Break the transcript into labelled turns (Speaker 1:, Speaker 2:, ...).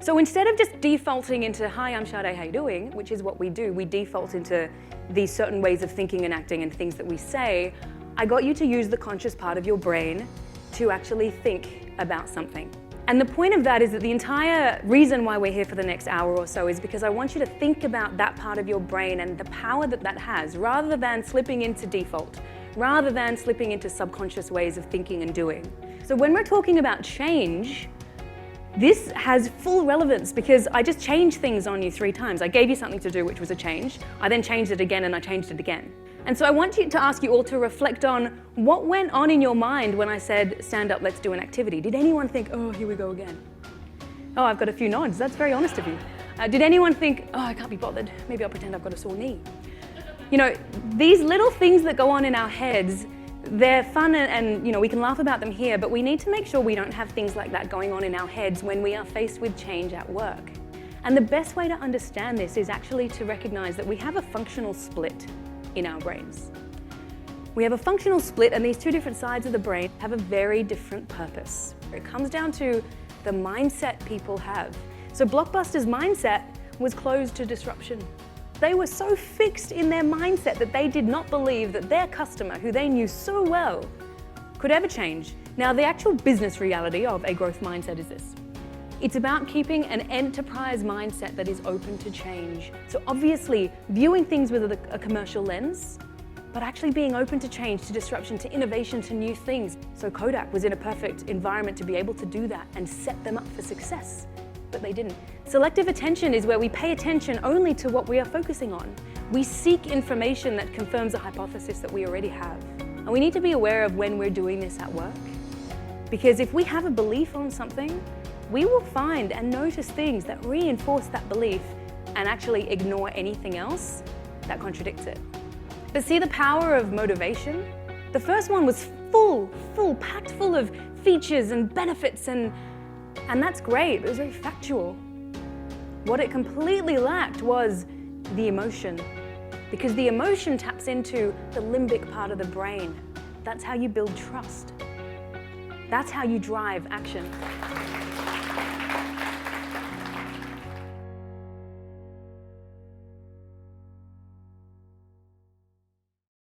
Speaker 1: So instead of just defaulting into, hi, I'm Shadé, how you doing, which is what we do, we default into these certain ways of thinking and acting and things that we say, I got you to use the conscious part of your brain to actually think about something. And the point of that is that the entire reason why we're here for the next hour or so is because I want you to think about that part of your brain and the power that that has, rather than slipping into default, rather than slipping into subconscious ways of thinking and doing. So when we're talking about change, this has full relevance because I just changed things on you 3 times. I gave you something to do, which was a change. I then changed it again and I changed it again. And so I want you to ask you all to reflect on what went on in your mind when I said, stand up, let's do an activity. Did anyone think, oh, here we go again? Oh, I've got a few nods. That's very honest of you. Did anyone think, oh, I can't be bothered. Maybe I'll pretend I've got a sore knee. You know, these little things that go on in our heads, they're fun and you know, we can laugh about them here, but we need to make sure we don't have things like that going on in our heads when we are faced with change at work. And the best way to understand this is actually to recognize that we have a functional split in our brains. We have a functional split, and these 2 different sides of the brain have a very different purpose. It comes down to the mindset people have. So Blockbuster's mindset was closed to disruption. They were so fixed in their mindset that they did not believe that their customer, who they knew so well, could ever change. Now, the actual business reality of a growth mindset is this. It's about keeping an enterprise mindset that is open to change. So obviously, viewing things with a commercial lens, but actually being open to change, to disruption, to innovation, to new things. So Kodak was in a perfect environment to be able to do that and set them up for success. But they didn't. Selective attention is where we pay attention only to what we are focusing on. We seek information that confirms a hypothesis that we already have. And we need to be aware of when we're doing this at work. Because if we have a belief on something, we will find and notice things that reinforce that belief and actually ignore anything else that contradicts it. But see the power of motivation? The first one was packed full of features and benefits and that's great, it was very factual. What it completely lacked was the emotion, because the emotion taps into the limbic part of the brain. That's how you build trust. That's how you drive action.